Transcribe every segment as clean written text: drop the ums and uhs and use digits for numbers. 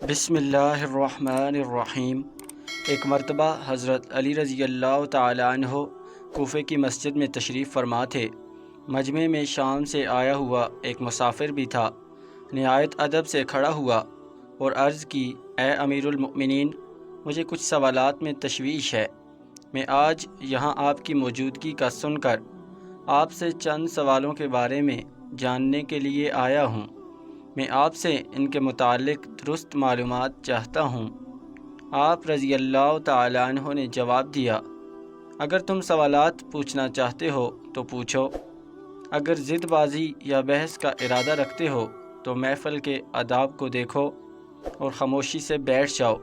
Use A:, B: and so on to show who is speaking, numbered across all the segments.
A: بسم اللہ الرحمن الرحیم۔ ایک مرتبہ حضرت علی رضی اللہ تعالیٰ عنہ کوفے کی مسجد میں تشریف فرما تھے۔ مجمع میں شام سے آیا ہوا ایک مسافر بھی تھا۔ نہایت ادب سے کھڑا ہوا اور عرض کی، اے امیر المؤمنین، مجھے کچھ سوالات میں تشویش ہے۔ میں آج یہاں آپ کی موجودگی کا سن کر آپ سے چند سوالوں کے بارے میں جاننے کے لیے آیا ہوں۔ میں آپ سے ان کے متعلق درست معلومات چاہتا ہوں۔ آپ رضی اللہ تعالیٰ عنہ نے جواب دیا، اگر تم سوالات پوچھنا چاہتے ہو تو پوچھو، اگر ضد بازی یا بحث کا ارادہ رکھتے ہو تو محفل کے آداب کو دیکھو اور خاموشی سے بیٹھ جاؤ۔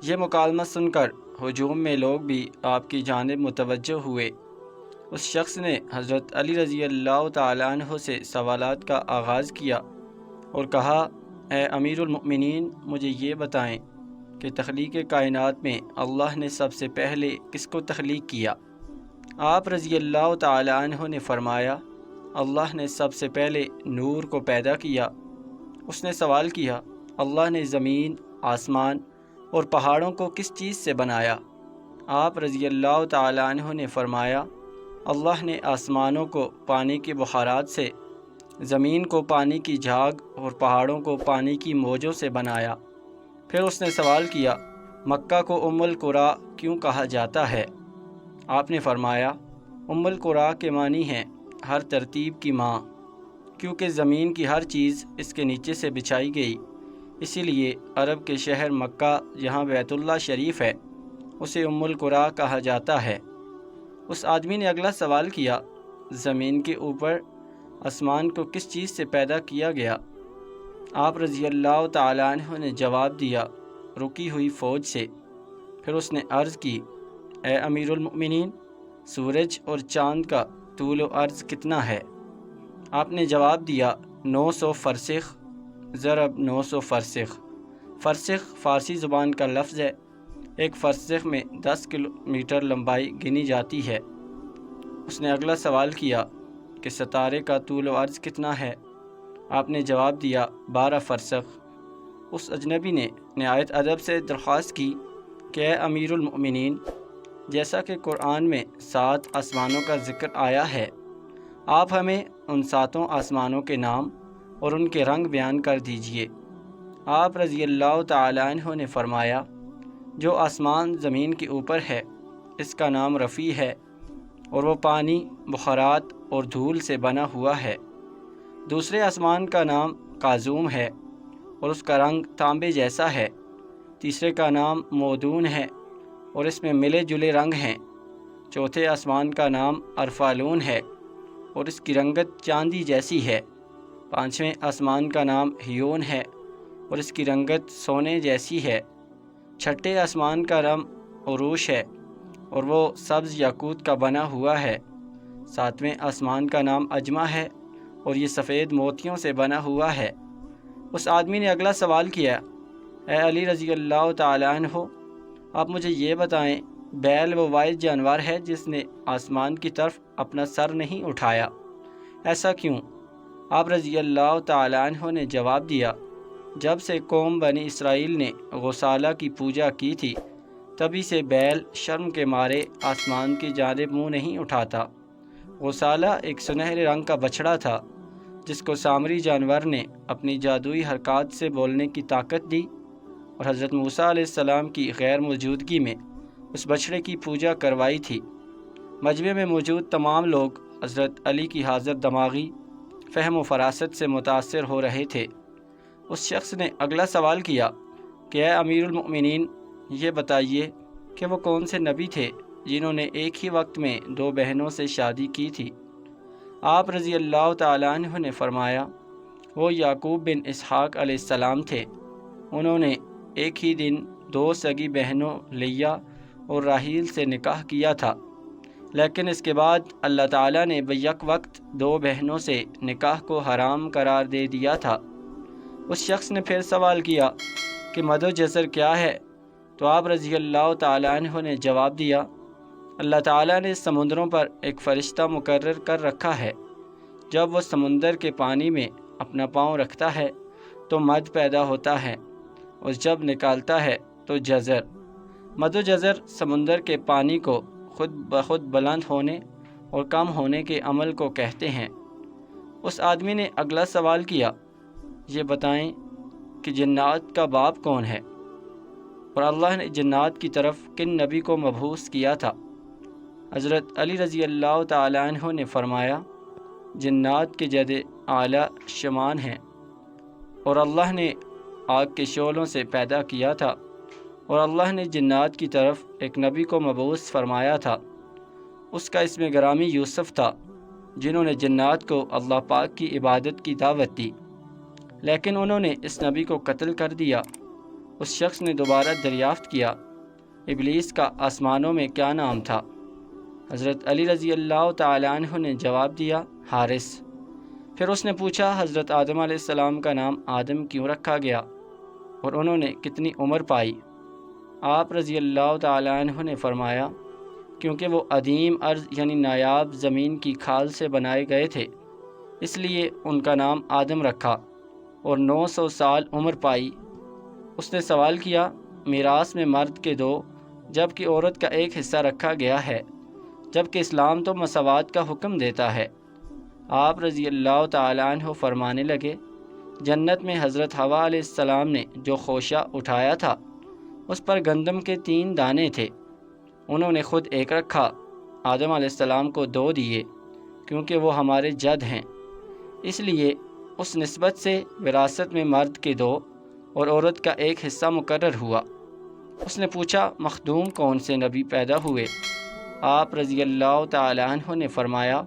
A: یہ مکالمہ سن کر ہجوم میں لوگ بھی آپ کی جانب متوجہ ہوئے۔ اس شخص نے حضرت علی رضی اللہ تعالیٰ عنہ سے سوالات کا آغاز کیا اور کہا، اے امیر المؤمنین، مجھے یہ بتائیں کہ تخلیق کائنات میں اللہ نے سب سے پہلے کس کو تخلیق کیا؟ آپ رضی اللہ تعالیٰ عنہ نے فرمایا، اللہ نے سب سے پہلے نور کو پیدا کیا۔ اس نے سوال کیا، اللہ نے زمین، آسمان اور پہاڑوں کو کس چیز سے بنایا؟ آپ رضی اللہ تعالیٰ عنہ نے فرمایا، اللہ نے آسمانوں کو پانی کے بخارات سے، زمین کو پانی کی جھاگ اور پہاڑوں کو پانی کی موجوں سے بنایا۔ پھر اس نے سوال کیا، مکہ کو ام القری کیوں کہا جاتا ہے؟ آپ نے فرمایا، ام القری کے معنی ہیں ہر ترتیب کی ماں، کیونکہ زمین کی ہر چیز اس کے نیچے سے بچھائی گئی، اسی لیے عرب کے شہر مکہ جہاں بیت اللہ شریف ہے اسے ام القری کہا جاتا ہے۔ اس آدمی نے اگلا سوال کیا، زمین کے اوپر آسمان کو کس چیز سے پیدا کیا گیا؟ آپ رضی اللہ تعالیٰ عنہ نے جواب دیا، رکی ہوئی فوج سے۔ پھر اس نے عرض کی، اے امیر المؤمنین، سورج اور چاند کا طول و عرض کتنا ہے؟ آپ نے جواب دیا، 900 فرسخ ضرب 900 فرسخ۔ فرسخ فارسی زبان کا لفظ ہے۔ ایک فرسخ میں 10 کلومیٹر لمبائی گنی جاتی ہے۔ اس نے اگلا سوال کیا کہ ستارے کا طول و عرض کتنا ہے؟ آپ نے جواب دیا، 12 فرسخ۔ اس اجنبی نے نہایت ادب سے درخواست کی کہ اے امیر المؤمنین، جیسا کہ قرآن میں 7 آسمانوں کا ذکر آیا ہے، آپ ہمیں ان 7 آسمانوں کے نام اور ان کے رنگ بیان کر دیجئے۔ آپ رضی اللہ تعالیٰ عنہ نے فرمایا، جو آسمان زمین کے اوپر ہے اس کا نام رفیع ہے اور وہ پانی، بخارات اور دھول سے بنا ہوا ہے۔ دوسرے آسمان کا نام قازوم ہے اور اس کا رنگ تانبے جیسا ہے۔ تیسرے کا نام مودون ہے اور اس میں ملے جلے رنگ ہیں۔ چوتھے آسمان کا نام ارفالون ہے اور اس کی رنگت چاندی جیسی ہے۔ پانچویں آسمان کا نام ہیون ہے اور اس کی رنگت سونے جیسی ہے۔ چھٹے آسمان کا نام عروش ہے اور وہ سبز یاقوت کا بنا ہوا ہے۔ ساتویں آسمان کا نام اجمہ ہے اور یہ سفید موتیوں سے بنا ہوا ہے۔ اس آدمی نے اگلا سوال کیا، اے علی رضی اللہ تعالیٰ عنہ، آپ مجھے یہ بتائیں، بیل وہ واحد جانور ہے جس نے آسمان کی طرف اپنا سر نہیں اٹھایا، ایسا کیوں؟ آپ رضی اللہ تعالیٰ عنہ نے جواب دیا، جب سے قوم بنی اسرائیل نے غسالہ کی پوجا کی تھی تبھی سے بیل شرم کے مارے آسمان کی جانب منہ نہیں اٹھاتا۔ غسالہ ایک سنہرے رنگ کا بچھڑا تھا جس کو سامری جانور نے اپنی جادوئی حرکات سے بولنے کی طاقت دی اور حضرت موسیٰ علیہ السلام کی غیر موجودگی میں اس بچھڑے کی پوجا کروائی تھی۔ مجمع میں موجود تمام لوگ حضرت علی کی حاضر دماغی فہم و فراست سے متاثر ہو رہے تھے۔ اس شخص نے اگلا سوال کیا کہ اے امیر المؤمنین، یہ بتائیے کہ وہ کون سے نبی تھے جنہوں نے ایک ہی وقت میں 2 بہنوں سے شادی کی تھی؟ آپ رضی اللہ تعالیٰ عنہ نے فرمایا، وہ یعقوب بن اسحاق علیہ السلام تھے۔ انہوں نے ایک ہی دن 2 سگی بہنوں لیا اور راحیل سے نکاح کیا تھا، لیکن اس کے بعد اللہ تعالیٰ نے بیک وقت 2 بہنوں سے نکاح کو حرام قرار دے دیا تھا۔ اس شخص نے پھر سوال کیا کہ مد و جزر کیا ہے؟ تو آپ رضی اللہ تعالیٰ عنہ نے جواب دیا، اللہ تعالیٰ نے سمندروں پر ایک فرشتہ مقرر کر رکھا ہے، جب وہ سمندر کے پانی میں اپنا پاؤں رکھتا ہے تو مد پیدا ہوتا ہے، اور جب نکالتا ہے تو جزر۔ مد و جزر سمندر کے پانی کو خود بخود بلند ہونے اور کم ہونے کے عمل کو کہتے ہیں۔ اس آدمی نے اگلا سوال کیا، یہ بتائیں کہ جنات کا باپ کون ہے، اور اللہ نے جنات کی طرف کن نبی کو مبعوث کیا تھا؟ حضرت علی رضی اللہ تعالیٰ عنہ نے فرمایا، جنات کے جد اعلیٰ شمان ہیں، اور اللہ نے آگ کے شعلوں سے پیدا کیا تھا، اور اللہ نے جنات کی طرف ایک نبی کو مبعوث فرمایا تھا، اس کا اسم گرامی یوسف تھا، جنہوں نے جنات کو اللہ پاک کی عبادت کی دعوت دی، لیکن انہوں نے اس نبی کو قتل کر دیا۔ اس شخص نے دوبارہ دریافت کیا، ابلیس کا آسمانوں میں کیا نام تھا؟ حضرت علی رضی اللہ تعالیٰ عنہ نے جواب دیا، حارث۔ پھر اس نے پوچھا، حضرت آدم علیہ السلام کا نام آدم کیوں رکھا گیا، اور انہوں نے کتنی عمر پائی؟ آپ رضی اللہ تعالیٰ عنہ نے فرمایا، کیونکہ وہ عدیم ارض یعنی نایاب زمین کی کھال سے بنائے گئے تھے، اس لیے ان کا نام آدم رکھا، اور 900 سال عمر پائی۔ اس نے سوال کیا، میراث میں مرد کے 2 جبکہ عورت کا 1 حصہ رکھا گیا ہے، جبکہ اسلام تو مساوات کا حکم دیتا ہے۔ آپ رضی اللہ تعالیٰ عنہ فرمانے لگے، جنت میں حضرت حوا علیہ السلام نے جو خوشہ اٹھایا تھا اس پر گندم کے 3 دانے تھے، انہوں نے خود 1 رکھا، آدم علیہ السلام کو 2 دیے، کیونکہ وہ ہمارے جد ہیں، اس لیے اس نسبت سے وراثت میں مرد کے 2 اور عورت کا 1 حصہ مقرر ہوا۔ اس نے پوچھا، مخدوم کون سے نبی پیدا ہوئے؟ آپ رضی اللہ تعالیٰ عنہ نے فرمایا،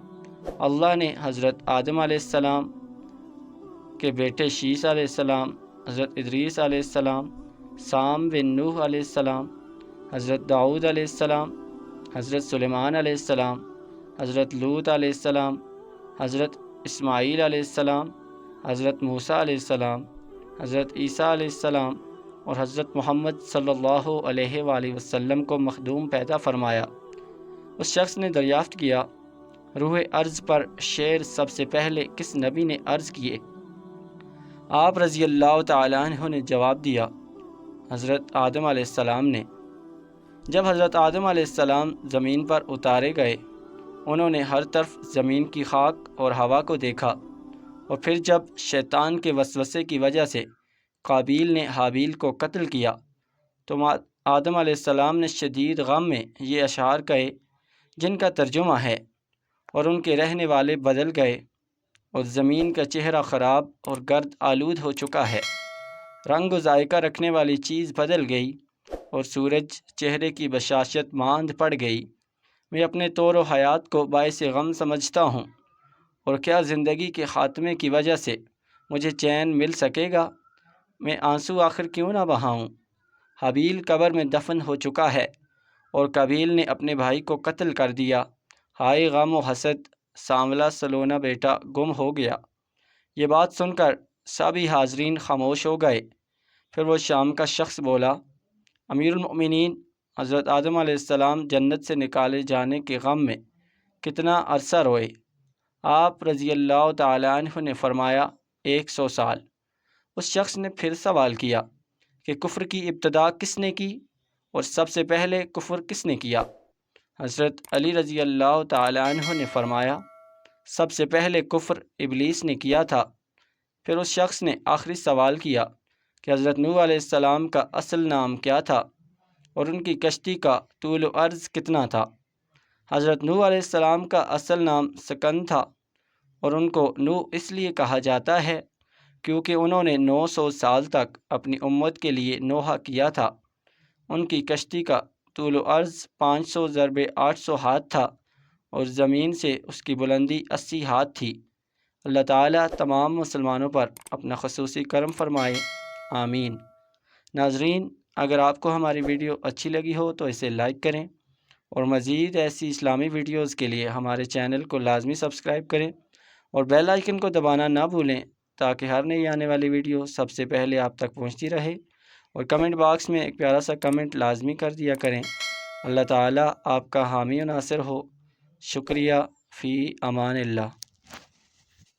A: اللہ نے حضرت آدم علیہ السلام کے بیٹے شیس علیہ السلام، حضرت ادریس علیہ السلام، سام بن نوح علیہ السلام، حضرت داؤد علیہ السلام، حضرت سلیمان علیہ السلام، حضرت لوط علیہ السلام، حضرت اسماعیل علیہ السلام، حضرت موسیٰ علیہ السلام، حضرت عیسیٰ علیہ السلام اور حضرت محمد صلی اللہ علیہ وآلہ وسلم کو مخدوم پیدا فرمایا۔ اس شخص نے دریافت کیا، روح ارض پر شعر سب سے پہلے کس نبی نے عرض کیے؟ آپ رضی اللہ تعالیٰ عنہ نے جواب دیا، حضرت آدم علیہ السلام نے۔ جب حضرت آدم علیہ السلام زمین پر اتارے گئے، انہوں نے ہر طرف زمین کی خاک اور ہوا کو دیکھا، اور پھر جب شیطان کے وسوسے کی وجہ سے قابیل نے حابیل کو قتل کیا تو آدم علیہ السلام نے شدید غم میں یہ اشعار کہے جن کا ترجمہ ہے، اور ان کے رہنے والے بدل گئے، اور زمین کا چہرہ خراب اور گرد آلود ہو چکا ہے، رنگ و ذائقہ رکھنے والی چیز بدل گئی، اور سورج چہرے کی بشاشت ماند پڑ گئی۔ میں اپنے طور و حیات کو باعث غم سمجھتا ہوں، اور کیا زندگی کے خاتمے کی وجہ سے مجھے چین مل سکے گا؟ میں آنسو آخر کیوں نہ بہاؤں؟ حابیل قبر میں دفن ہو چکا ہے، اور قابیل نے اپنے بھائی کو قتل کر دیا، ہائے غم و حسد، سانولا سلونا بیٹا گم ہو گیا۔ یہ بات سن کر سبھی حاضرین خاموش ہو گئے۔ پھر وہ شام کا شخص بولا، امیر المؤمنین، حضرت آدم علیہ السلام جنت سے نکالے جانے کے غم میں کتنا عرصہ روئے؟ آپ رضی اللہ تعالیٰ عنہ نے فرمایا، 100 سال۔ اس شخص نے پھر سوال کیا کہ کفر کی ابتدا کس نے کی، اور سب سے پہلے کفر کس نے کیا؟ حضرت علی رضی اللہ تعالیٰ عنہ نے فرمایا، سب سے پہلے کفر ابلیس نے کیا تھا۔ پھر اس شخص نے آخری سوال کیا کہ حضرت نوح علیہ السلام کا اصل نام کیا تھا، اور ان کی کشتی کا طول و عرض کتنا تھا؟ حضرت نوح علیہ السلام کا اصل نام سکن تھا، اور ان کو نوح اس لیے کہا جاتا ہے کیونکہ انہوں نے 900 سال تک اپنی امت کے لیے نوحہ کیا تھا۔ ان کی کشتی کا طول و عرض 500 ضرب 800 ہاتھ تھا، اور زمین سے اس کی بلندی 80 ہاتھ تھی۔ اللہ تعالیٰ تمام مسلمانوں پر اپنا خصوصی کرم فرمائے، آمین۔ ناظرین، اگر آپ کو ہماری ویڈیو اچھی لگی ہو تو اسے لائک کریں، اور مزید ایسی اسلامی ویڈیوز کے لیے ہمارے چینل کو لازمی سبسکرائب کریں، اور بیل آئیکن کو دبانا نہ بھولیں تاکہ ہر نئی آنے والی ویڈیو سب سے پہلے آپ تک پہنچتی رہے، اور کمنٹ باکس میں ایک پیارا سا کمنٹ لازمی کر دیا کریں۔ اللہ تعالیٰ آپ کا حامی و ناصر ہو۔ شکریہ، فی امان اللہ۔